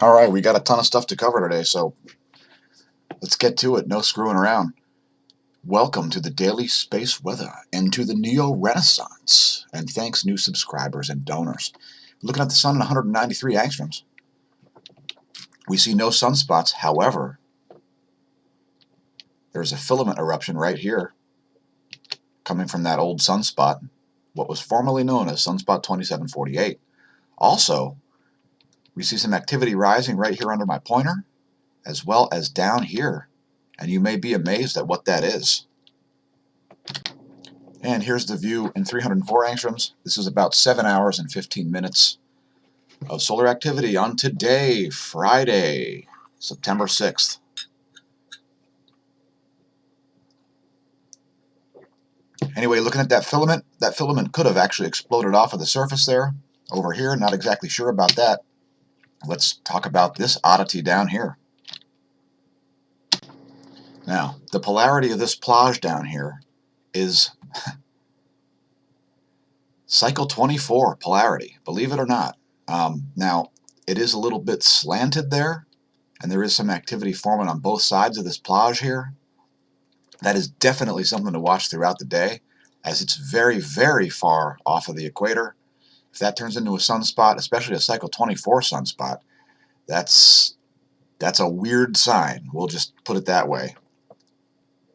All right, we got a ton of stuff to cover today, so let's get to it. No screwing around. Welcome to the Daily Space Weather and to the Neo Renaissance. And thanks, new subscribers and donors. Looking at the sun at 193 angstroms. We see no sunspots. However, there's a filament eruption right here coming from that old sunspot, what was formerly known as sunspot 2748. Also, we see some activity rising right here under my pointer, as well as down here. And you may be amazed at what that is. And here's the view in 304 angstroms. This is about 7 hours and 15 minutes of solar activity on today, Friday, September 6th. Anyway, looking at that filament could have actually exploded off of the surface there. Over here, not exactly sure about that. Let's talk about this oddity down here. Now, the polarity of this plage down here is cycle 24 polarity, believe it or not. Now, it is a little bit slanted there, and there is some activity forming on both sides of this plage here. That is definitely something to watch throughout the day, as it's very, very far off of the equator. If that turns into a sunspot, especially a cycle 24 sunspot, that's a weird sign. We'll just put it that way.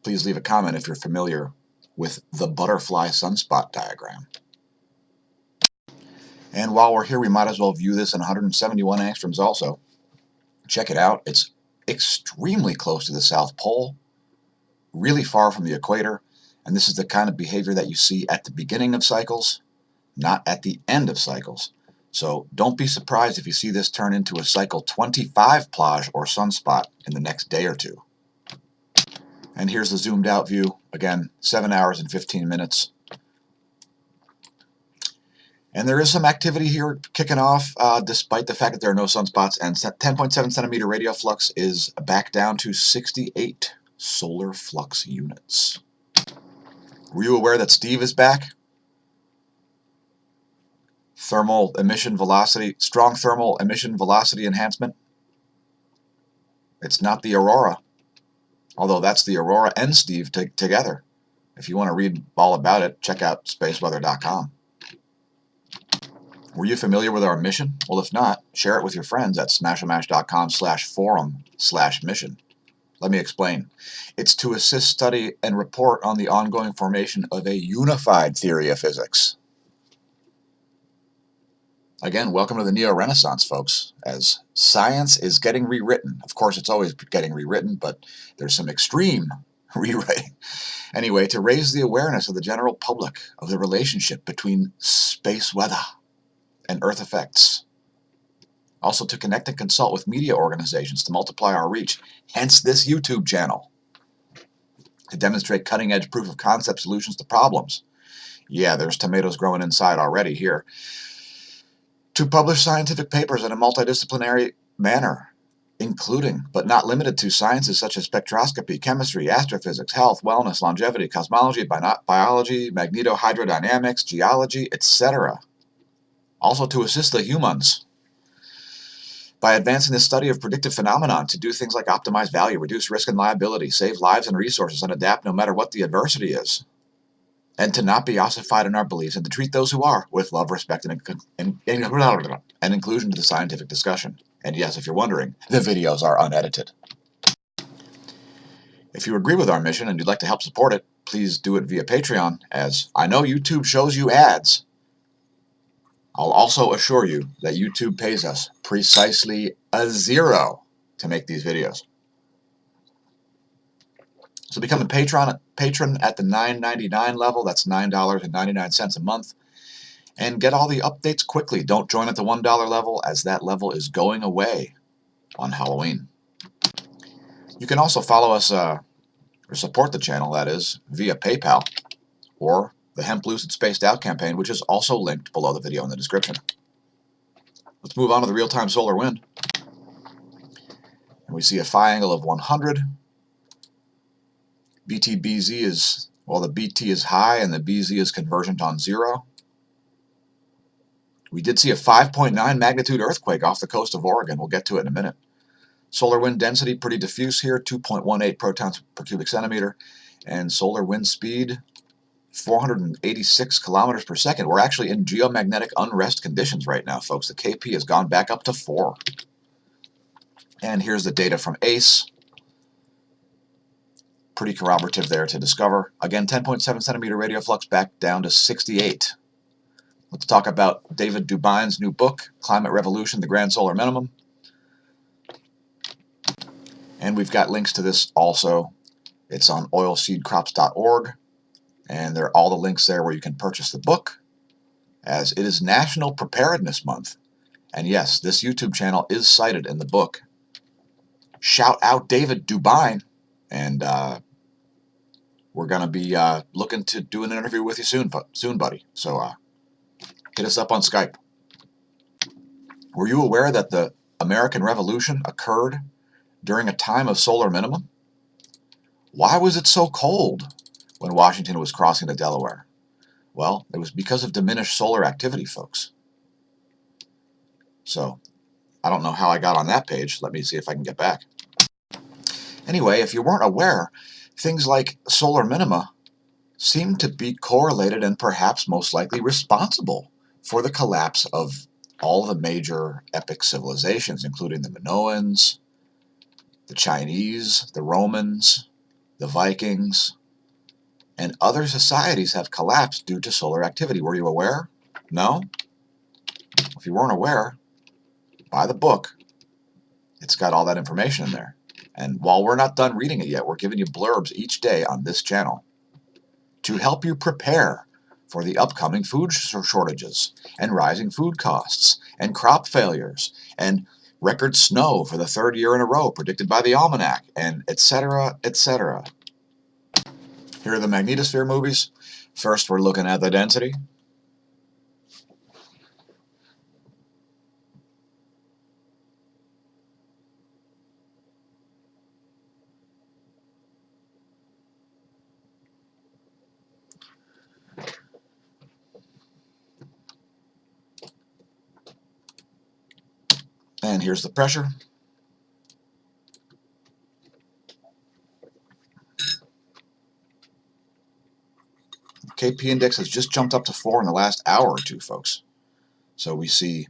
Please leave a comment if you're familiar with the butterfly sunspot diagram. And while we're here, we might as well view this in 171 angstroms also. Check it out. It's extremely close to the South Pole, really far from the equator, and this is the kind of behavior that you see at the beginning of cycles, not at the end of cycles. So don't be surprised if you see this turn into a cycle 25 plage or sunspot in the next day or two. And here's the zoomed out view. Again, 7 hours and 15 minutes. And there is some activity here kicking off, despite the fact that there are no sunspots, and 10.7 centimeter radial flux is back down to 68 solar flux units. Were you aware that Steve is back? Thermal emission velocity, strong thermal emission velocity enhancement. It's not the Aurora, although that's the Aurora and Steve together. If you want to read all about it, check out spaceweather.com. Were you familiar with our mission? Well, if not, share it with your friends at smashomash.com/forum/mission. Let me explain. It's to assist, study, and report on the ongoing formation of a unified theory of physics. Again, welcome to the Neo-Renaissance, folks, as science is getting rewritten. Of course, it's always getting rewritten, but there's some extreme rewriting. Anyway, to raise the awareness of the general public of the relationship between space weather and Earth effects. Also to connect and consult with media organizations to multiply our reach, hence this YouTube channel. To demonstrate cutting-edge proof of concept solutions to problems. Yeah, there's tomatoes growing inside already here. To publish scientific papers in a multidisciplinary manner, including, but not limited to, sciences such as spectroscopy, chemistry, astrophysics, health, wellness, longevity, cosmology, biology, magnetohydrodynamics, geology, etc. Also to assist the humans by advancing the study of predictive phenomenon to do things like optimize value, reduce risk and liability, save lives and resources, and adapt no matter what the adversity is. And to not be ossified in our beliefs, and to treat those who are with love, respect, and inclusion to the scientific discussion. And yes, if you're wondering, the videos are unedited. If you agree with our mission and you'd like to help support it, please do it via Patreon, as I know YouTube shows you ads. I'll also assure you that YouTube pays us precisely $0 to make these videos. So become a patron at the $9.99 level. That's $9.99 a month. And get all the updates quickly. Don't join at the $1 level, as that level is going away on Halloween. You can also follow us, or support the channel, that is, via PayPal, or the Hemp Lucid Spaced Out campaign, which is also linked below the video in the description. Let's move on to the real-time solar wind. And we see a phi angle of 100. BT-BZ is, well, the BT is high and the BZ is convergent on 0. We did see a 5.9 magnitude earthquake off the coast of Oregon. We'll get to it in a minute. Solar wind density pretty diffuse here, 2.18 protons per cubic centimeter. And solar wind speed, 486 kilometers per second. We're actually in geomagnetic unrest conditions right now, folks. The KP has gone back up to 4. And here's the data from ACE. Pretty corroborative there to discover. Again, 10.7 centimeter radio flux back down to 68. Let's talk about David Dubine's new book, Climate Revolution, The Grand Solar Minimum. And we've got links to this also. It's on oilseedcrops.org. And there are all the links there where you can purchase the book, as it is National Preparedness Month. And yes, this YouTube channel is cited in the book. Shout out David Dubine. And we're going to be looking to do an interview with you soon, buddy. So hit us up on Skype. Were you aware that the American Revolution occurred during a time of solar minimum? Why was it so cold when Washington was crossing the Delaware? Well, it was because of diminished solar activity, folks. So, I don't know how I got on that page. Let me see if I can get back. Anyway, if you weren't aware, things like solar minima seem to be correlated and perhaps most likely responsible for the collapse of all the major epic civilizations, including the Minoans, the Chinese, the Romans, the Vikings, and other societies have collapsed due to solar activity. Were you aware? No? If you weren't aware, buy the book. It's got all that information in there. And while we're not done reading it yet, we're giving you blurbs each day on this channel to help you prepare for the upcoming food shortages and rising food costs and crop failures and record snow for the 3rd year in a row predicted by the almanac, and etc., etc. Here are the magnetosphere movies. First, we're looking at the density. And here's the pressure. KP index has just jumped up to 4 in the last hour or two, folks. So we see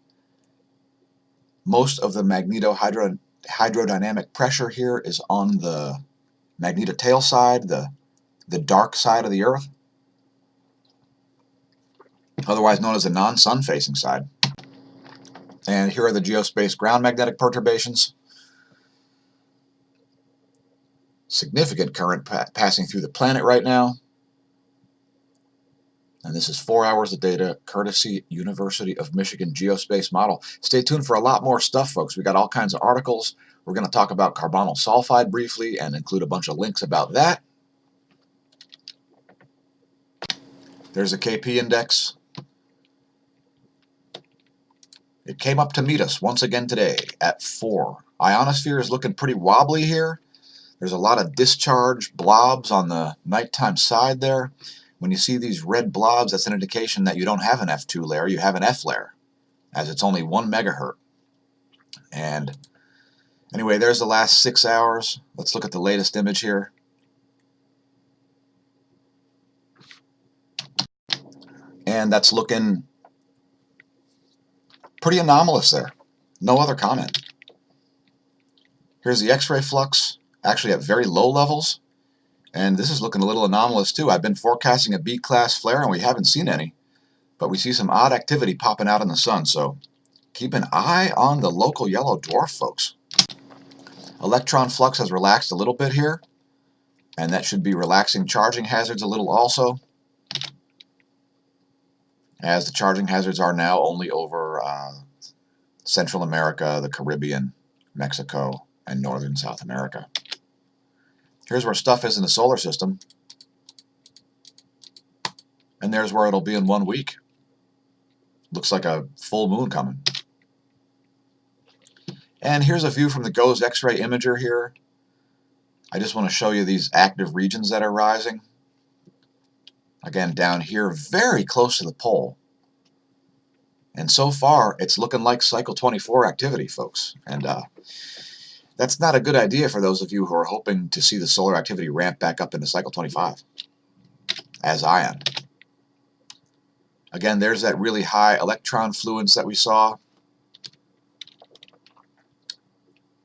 most of the hydrodynamic pressure here is on the magnetotail side, the dark side of the Earth, otherwise known as the non-sun facing side. And here are the geospace ground magnetic perturbations. Significant current passing through the planet right now. And this is 4 hours of data, courtesy University of Michigan Geospace Model. Stay tuned for a lot more stuff, folks. We got all kinds of articles. We're going to talk about carbonyl sulfide briefly and include a bunch of links about that. There's a KP index. It came up to meet us once again today at 4. Ionosphere is looking pretty wobbly here. There's a lot of discharge blobs on the nighttime side there. When you see these red blobs, that's an indication that you don't have an F2 layer, you have an F layer, as it's only 1 megahertz. And anyway, there's the last 6 hours. Let's look at the latest image here. And that's looking pretty anomalous there. No other comment. Here's the X-ray flux, actually at very low levels. And this is looking a little anomalous too. I've been forecasting a B-class flare and we haven't seen any. But we see some odd activity popping out in the sun. So keep an eye on the local yellow dwarf, folks. Electron flux has relaxed a little bit here. And that should be relaxing charging hazards a little also, as the charging hazards are now only over Central America, the Caribbean, Mexico, and northern South America. Here's where stuff is in the solar system. And there's where it'll be in 1 week. Looks like a full moon coming. And here's a view from the GOES X-ray imager here. I just want to show you these active regions that are rising. Again, down here, very close to the pole. And so far, it's looking like cycle 24 activity, folks. And that's not a good idea for those of you who are hoping to see the solar activity ramp back up into cycle 25, as I am. Again, there's that really high electron fluence that we saw.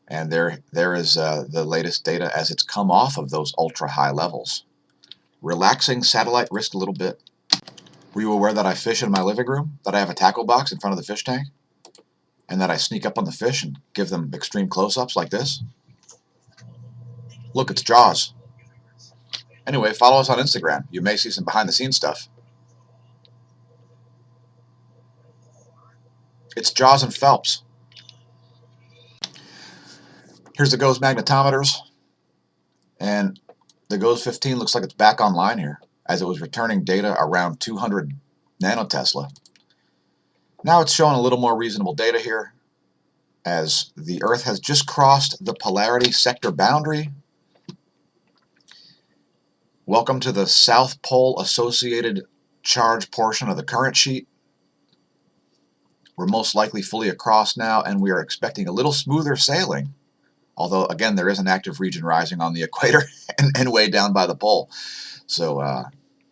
And there is the latest data as it's come off of those ultra-high levels. Relaxing satellite risk a little bit. Were you aware that I fish in my living room? That I have a tackle box in front of the fish tank? And that I sneak up on the fish and give them extreme close-ups like this? Look, it's Jaws. Anyway, follow us on Instagram. You may see some behind-the-scenes stuff. It's Jaws and Phelps. Here's the GOES magnetometers. And the GOES 15 looks like it's back online here, as it was returning data around 200 nanotesla. Now it's showing a little more reasonable data here, as the Earth has just crossed the polarity sector boundary. Welcome to the South Pole associated charge portion of the current sheet. We're most likely fully across now, and we are expecting a little smoother sailing. Although, again, there is an active region rising on the equator and way down by the pole. So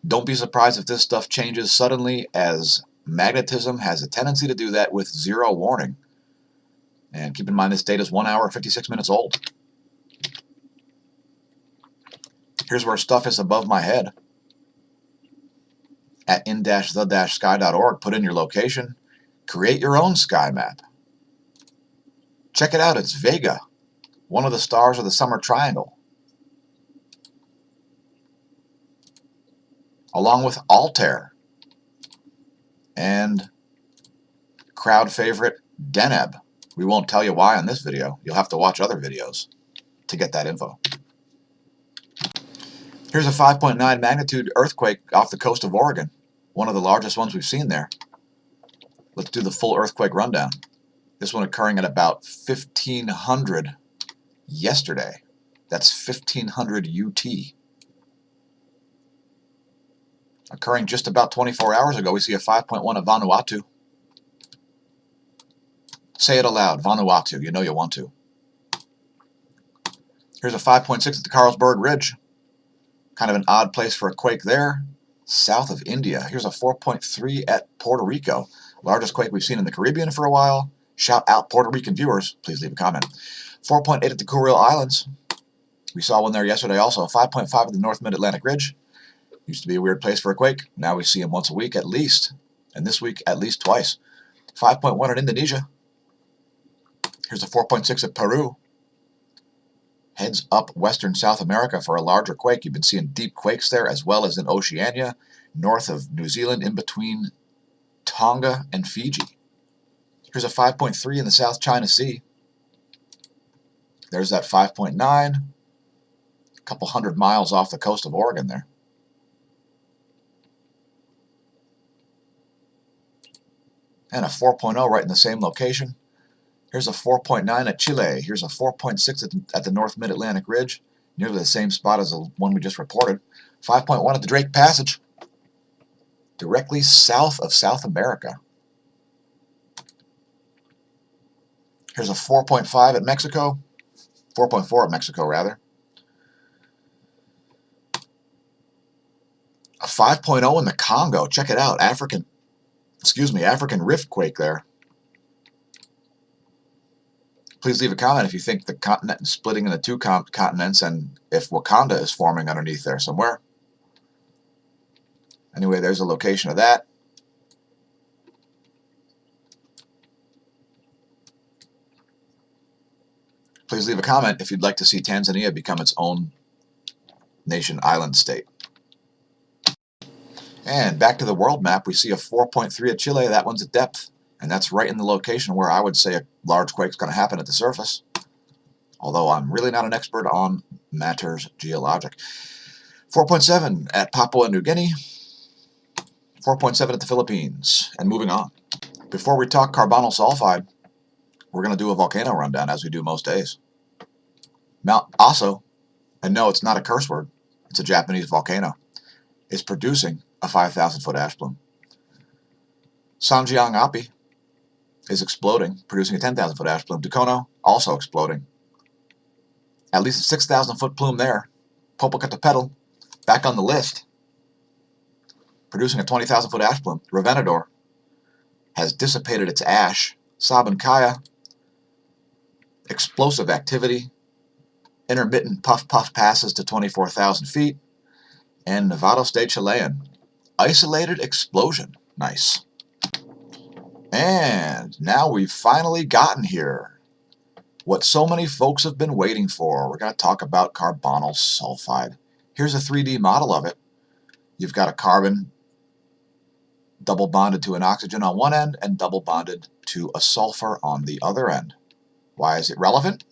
don't be surprised if this stuff changes suddenly, as magnetism has a tendency to do that with zero warning. And keep in mind, this data is 1 hour, 56 minutes old. Here's where stuff is above my head. At in-the-sky.org, put in your location. Create your own sky map. Check it out, it's Vega, one of the stars of the summer triangle, along with Altair and crowd favorite Deneb. We won't tell you why in this video. You'll have to watch other videos to get that info. Here's a 5.9 magnitude earthquake off the coast of Oregon, one of the largest ones we've seen there. Let's do the full earthquake rundown. This one occurring at about 1500 yesterday. That's 1500 UT. Occurring just about 24 hours ago, we see a 5.1 at Vanuatu. Say it aloud, Vanuatu. You know you want to. Here's a 5.6 at the Carlsberg Ridge. Kind of an odd place for a quake there. South of India. Here's a 4.3 at Puerto Rico. Largest quake we've seen in the Caribbean for a while. Shout out Puerto Rican viewers. Please leave a comment. 4.8 at the Kuriles Islands. We saw one there yesterday also. 5.5 at the North Mid-Atlantic Ridge. Used to be a weird place for a quake. Now we see them once a week at least. And this week at least twice. 5.1 in Indonesia. Here's a 4.6 at Peru. Heads up western South America for a larger quake. You've been seeing deep quakes there, as well as in Oceania, north of New Zealand, in between Tonga and Fiji. Here's a 5.3 in the South China Sea. There's that 5.9, a couple hundred miles off the coast of Oregon there. And a 4.0 right in the same location. Here's a 4.9 at Chile. Here's a 4.6 at the North Mid-Atlantic Ridge, nearly the same spot as the one we just reported. 5.1 at the Drake Passage, directly south of South America. Here's a 4.5 at Mexico, 4.4 at Mexico rather. A 5.0 in the Congo. Check it out. African rift quake there. Please leave a comment if you think the continent is splitting into two continents and if Wakanda is forming underneath there somewhere. Anyway, there's a location of that. Please leave a comment if you'd like to see Tanzania become its own nation island state. And back to the world map, we see a 4.3 at Chile. That one's at depth. And that's right in the location where I would say a large quake's going to happen at the surface. Although I'm really not an expert on matters geologic. 4.7 at Papua New Guinea. 4.7 at the Philippines. And moving on. Before we talk carbonyl sulfide, we're going to do a volcano rundown as we do most days. Mount Aso, and no, it's not a curse word. It's a Japanese volcano. Is producing a 5,000-foot ash plume. Sanjiang Api is exploding, producing a 10,000 foot ash plume. Tucano, also exploding. At least a 6,000 foot plume there. Popocatépetl, back on the list, producing a 20,000 foot ash plume. Revenador has dissipated its ash. Sabancaya, explosive activity. Intermittent puff passes to 24,000 feet. And Novato State Chilean, isolated explosion. Nice. And now we've finally gotten here. What so many folks have been waiting for. We're going to talk about carbonyl sulfide. Here's a 3D model of it. You've got a carbon double bonded to an oxygen on one end and double bonded to a sulfur on the other end. Why is it relevant?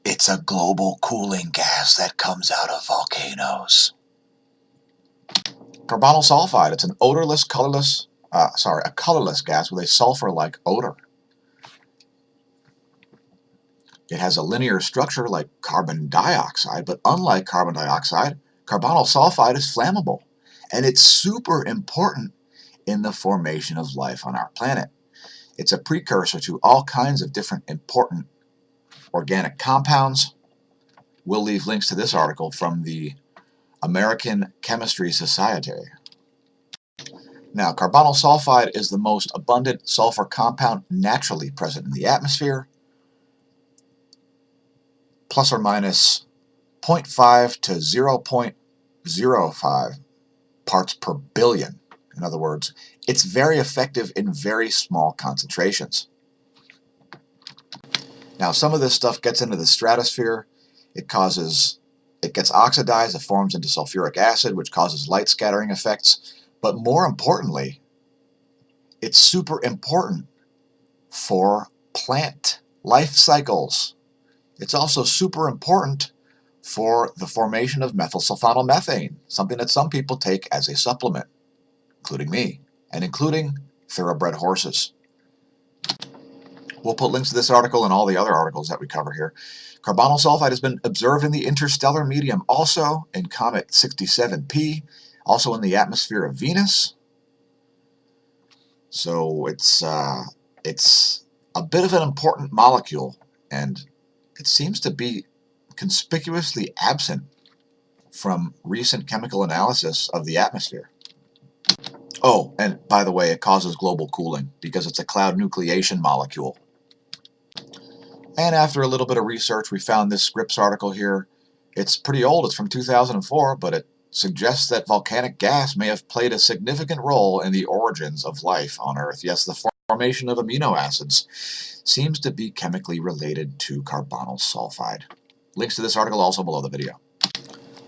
It's a global cooling gas that comes out of volcanoes. Carbonyl sulfide, it's an odorless, colorless, a colorless gas with a sulfur-like odor. It has a linear structure like carbon dioxide, but unlike carbon dioxide, carbonyl sulfide is flammable, and it's super important in the formation of life on our planet. It's a precursor to all kinds of different important organic compounds. We'll leave links to this article from the American Chemistry Society. Now, carbonyl sulfide is the most abundant sulfur compound naturally present in the atmosphere, plus or minus 0.5 to 0.05 parts per billion. In other words, it's very effective in very small concentrations. Now, some of this stuff gets into the stratosphere. It gets oxidized, it forms into sulfuric acid, which causes light scattering effects. But more importantly, it's super important for plant life cycles. It's also super important for the formation of methylsulfonylmethane, something that some people take as a supplement, including me, and including thoroughbred horses. We'll put links to this article and all the other articles that we cover here. Carbonyl sulfide has been observed in the interstellar medium, also in Comet 67P, also in the atmosphere of Venus. So it's a bit of an important molecule, and it seems to be conspicuously absent from recent chemical analysis of the atmosphere. Oh, and by the way, it causes global cooling because it's a cloud nucleation molecule. And after a little bit of research, we found this Scripps article here. It's pretty old, it's from 2004, but it suggests that volcanic gas may have played a significant role in the origins of life on Earth. Yes, the formation of amino acids seems to be chemically related to carbonyl sulfide. Links to this article also below the video.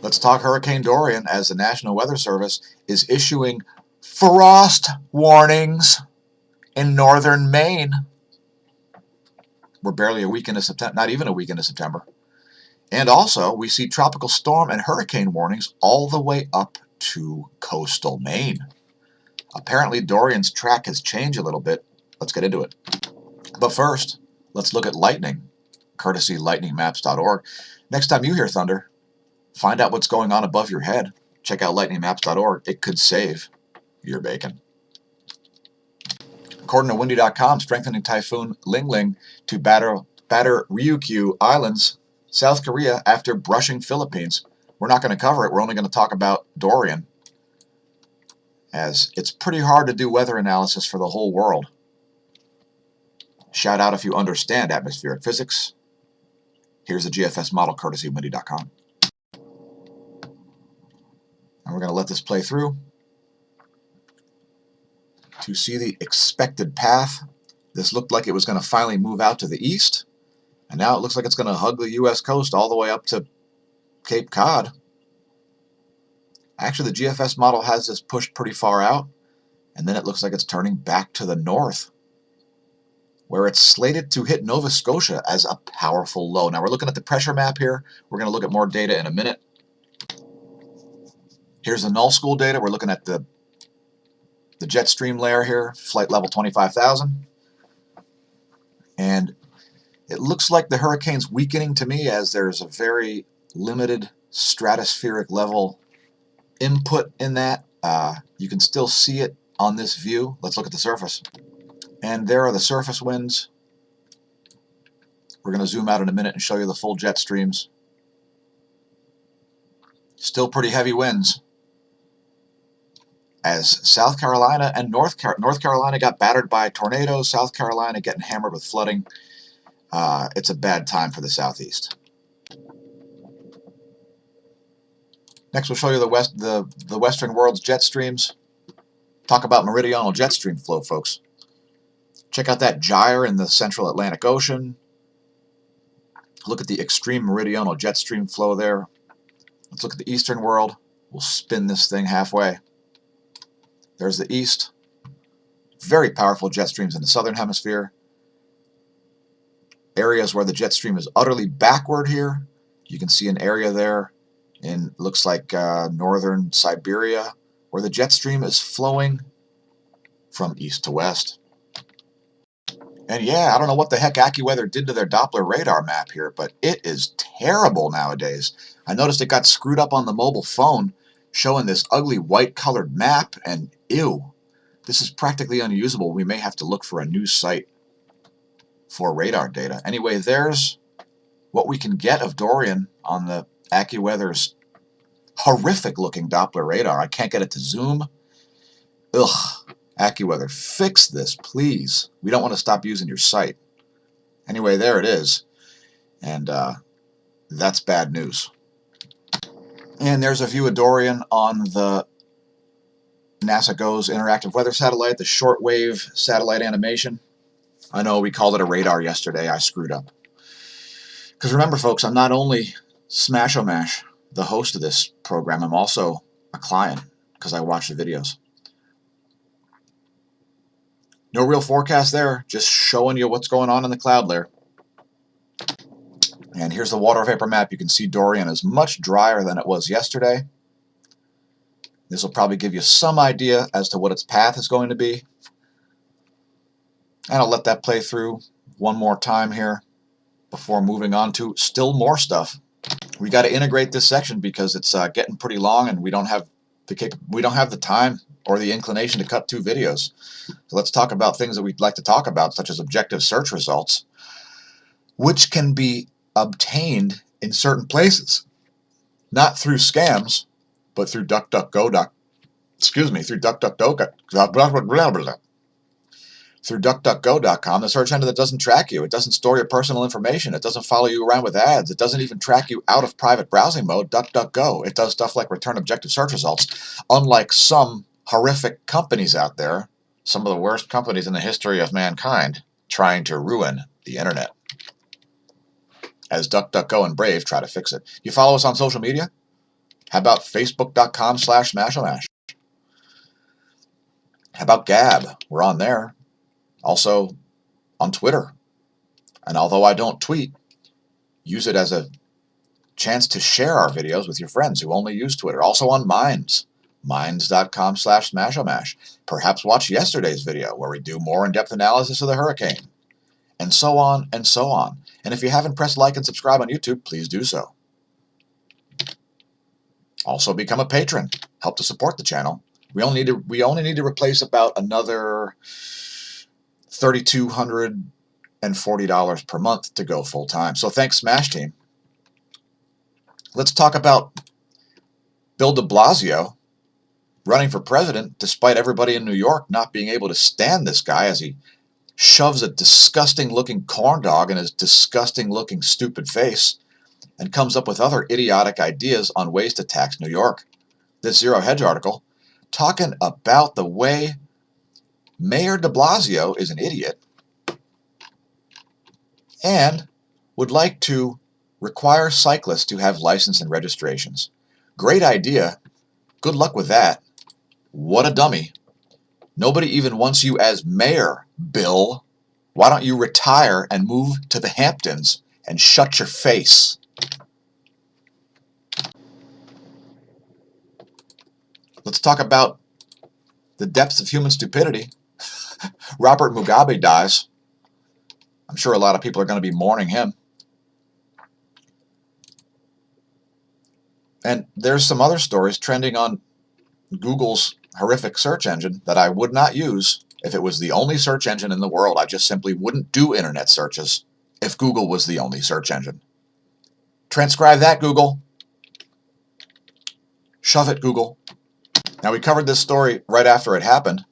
Let's talk Hurricane Dorian, as the National Weather Service is issuing frost warnings in northern Maine. We're barely a week into September, not even a week into September. And also, we see tropical storm and hurricane warnings all the way up to coastal Maine. Apparently, Dorian's track has changed a little bit. Let's get into it. But first, let's look at lightning, courtesy lightningmaps.org. Next time you hear thunder, find out what's going on above your head. Check out lightningmaps.org. It could save your bacon. According to windy.com, strengthening typhoon Ling Ling to batter Ryukyu Islands, South Korea, after brushing Philippines. We're not going to cover it. We're only going to talk about Dorian, as it's pretty hard to do weather analysis for the whole world. Shout out if you understand atmospheric physics. Here's the GFS model, courtesy windy.com. And we're going to let this play through to see the expected path. This looked like it was going to finally move out to the east, and now it looks like it's going to hug the U.S. coast all the way up to Cape Cod. Actually, the GFS model has this pushed pretty far out, and then it looks like it's turning back to the north, where it's slated to hit Nova Scotia as a powerful low. Now we're looking at the pressure map here. We're going to look at more data in a minute. Here's the null school data. We're looking at the jet stream layer here, flight level 25,000. And it looks like the hurricane's weakening to me, as there's a very limited stratospheric level input in that. You can still see it on this view. Let's look at the surface. And there are the surface winds. We're going to zoom out in a minute and show you the full jet streams. Still pretty heavy winds, as South Carolina and North Carolina got battered by tornadoes, South Carolina getting hammered with flooding. It's a bad time for the southeast. Next, we'll show you the western world's jet streams. Talk about meridional jet stream flow, folks. Check out that gyre in the central Atlantic Ocean. Look at the extreme meridional jet stream flow there. Let's look at the eastern world. We'll spin this thing halfway. There's the east. Very powerful jet streams in the southern hemisphere. Areas where the jet stream is utterly backward here. You can see an area there in, looks like northern Siberia, where the jet stream is flowing from east to west. And yeah, I don't know what the heck AccuWeather did to their Doppler radar map here, but it is terrible nowadays. I noticed it got screwed up on the mobile phone, showing this ugly white colored map, and ew, this is practically unusable. We may have to look for a new site for radar data. Anyway, there's what we can get of Dorian on the AccuWeather's horrific looking Doppler radar. I can't get it to zoom. Ugh. AccuWeather, fix this, please. We don't want to stop using your site. Anyway, there it is. And that's bad news. And there's a view of Dorian on the NASA GOES interactive weather satellite, the shortwave satellite animation. I know we called it a radar yesterday. I screwed up. Because remember, folks, I'm not only smAsho, the host of this program, I'm also a client because I watch the videos. No real forecast there, just showing you what's going on in the cloud layer. And here's the water vapor map. You can see Dorian is much drier than it was yesterday. This will probably give you some idea as to what its path is going to be. And I'll let that play through one more time here before moving on to still more stuff. We got to integrate this section because it's getting pretty long, and we don't have the time or the inclination to cut 2 videos. So let's talk about things that we'd like to talk about, such as objective search results, which can be obtained in certain places, not through scams, but through DuckDuckGo. Through DuckDuckGo.com, the search engine that doesn't track you. It doesn't store your personal information. It doesn't follow you around with ads. It doesn't even track you out of private browsing mode. DuckDuckGo. It does stuff like return objective search results, unlike some horrific companies out there, some of the worst companies in the history of mankind, trying to ruin the internet, as DuckDuckGo and Brave try to fix it. You follow us on social media? How about Facebook.com/smAsho? How about Gab? We're on there. Also on Twitter. And although I don't tweet, use it as a chance to share our videos with your friends who only use Twitter. Also on Minds. Minds.com/smAsho. Perhaps watch yesterday's video where we do more in-depth analysis of the hurricane. And so on and so on. And if you haven't pressed like and subscribe on YouTube, please do so. Also become a patron. Help to support the channel. We only need to replace about another $3,240 per month to go full time. So thanks, Smash Team. Let's talk about Bill de Blasio running for president despite everybody in New York not being able to stand this guy as he shoves a disgusting-looking corn dog in his disgusting-looking stupid face and comes up with other idiotic ideas on ways to tax New York. This Zero Hedge article talking about the way Mayor de Blasio is an idiot and would like to require cyclists to have license and registrations. Great idea. Good luck with that. What a dummy. Nobody even wants you as mayor, Bill. Why don't you retire and move to the Hamptons and shut your face? Let's talk about the depths of human stupidity. Robert Mugabe dies. I'm sure a lot of people are going to be mourning him. And there's some other stories trending on Google's horrific search engine that I would not use if it was the only search engine in the world. I just simply wouldn't do internet searches if Google was the only search engine. Transcribe that, Google. Shove it, Google. Now, we covered this story right after it happened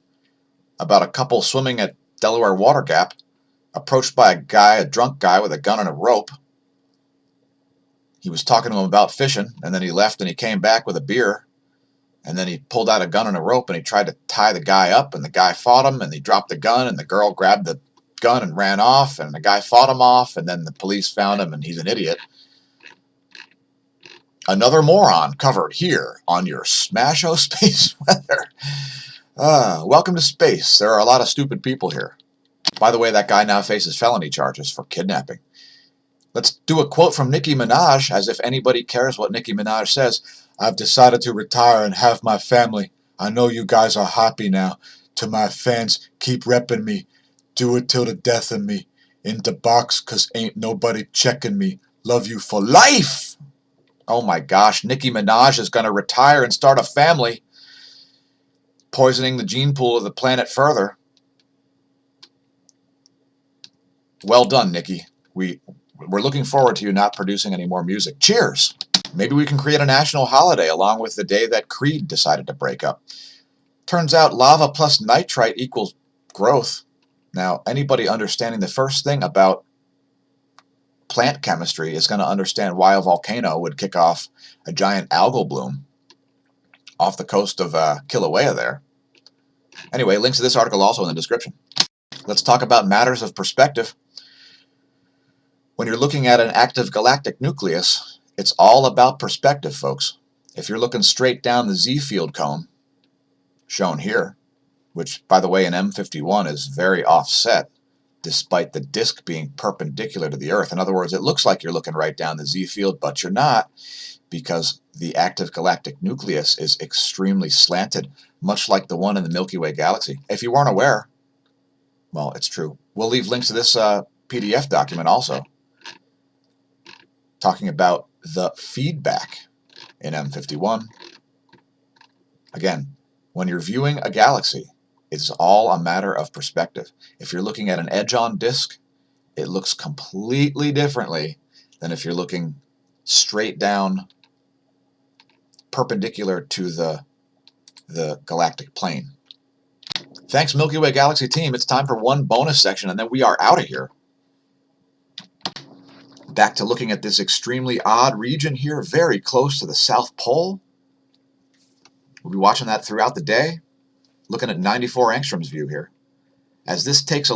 about a couple swimming at Delaware Water Gap, approached by a drunk guy with a gun and a rope. He was talking to him about fishing, and then he left and he came back with a beer, and then he pulled out a gun and a rope and he tried to tie the guy up, and the guy fought him, and he dropped the gun, and the girl grabbed the gun and ran off, and the guy fought him off, and then the police found him, and he's an idiot. Another moron covered here on your smAsho Space Weather. Welcome to space. There are a lot of stupid people here. By the way, that guy now faces felony charges for kidnapping. Let's do a quote from Nicki Minaj, as if anybody cares what Nicki Minaj says. I've decided to retire and have my family. I know you guys are happy now. To my fans, keep repping me. Do it till the death of me. In the box, 'cause ain't nobody checking me. Love you for life! Oh my gosh, Nicki Minaj is going to retire and start a family, poisoning the gene pool of the planet further. Well done, Nicki. We're looking forward to you not producing any more music. Cheers! Maybe we can create a national holiday along with the day that Creed decided to break up. Turns out lava plus nitrite equals growth. Now, anybody understanding the first thing about plant chemistry is going to understand why a volcano would kick off a giant algal bloom off the coast of Kilauea there. Anyway, links to this article also in the description. Let's talk about matters of perspective. When you're looking at an active galactic nucleus, it's all about perspective, folks. If you're looking straight down the Z field cone, shown here, which, by the way, in M51 is very offset, despite the disk being perpendicular to the Earth. In other words, it looks like you're looking right down the Z field, but you're not, because the active galactic nucleus is extremely slanted, much like the one in the Milky Way galaxy. If you weren't aware, well, it's true. We'll leave links to this PDF document also, talking about the feedback in M51. Again, when you're viewing a galaxy, it's all a matter of perspective. If you're looking at an edge-on disk, it looks completely differently than if you're looking straight down, perpendicular to the galactic plane. Thanks, Milky Way Galaxy team. It's time for one bonus section, and then we are out of here. Back to looking at this extremely odd region here, very close to the South Pole. We'll be watching that throughout the day. Looking at 94 angstroms view here. As this takes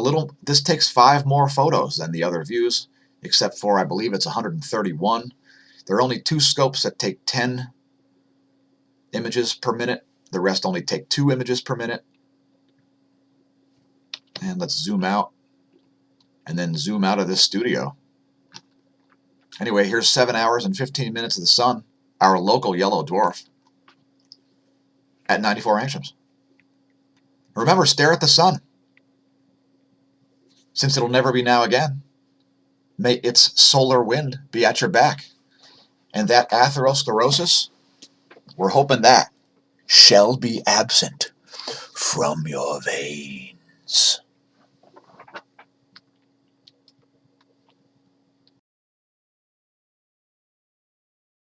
5 more photos than the other views, except for, I believe it's 131. There are only 2 scopes that take 10 images per minute. The rest only take 2 images per minute. And let's zoom out, and then zoom out of this studio. Anyway, here's 7 hours and 15 minutes of the sun, our local yellow dwarf, at 94 angstroms. Remember, stare at the sun, since it'll never be now again. May its solar wind be at your back. And that atherosclerosis, we're hoping that shall be absent from your veins.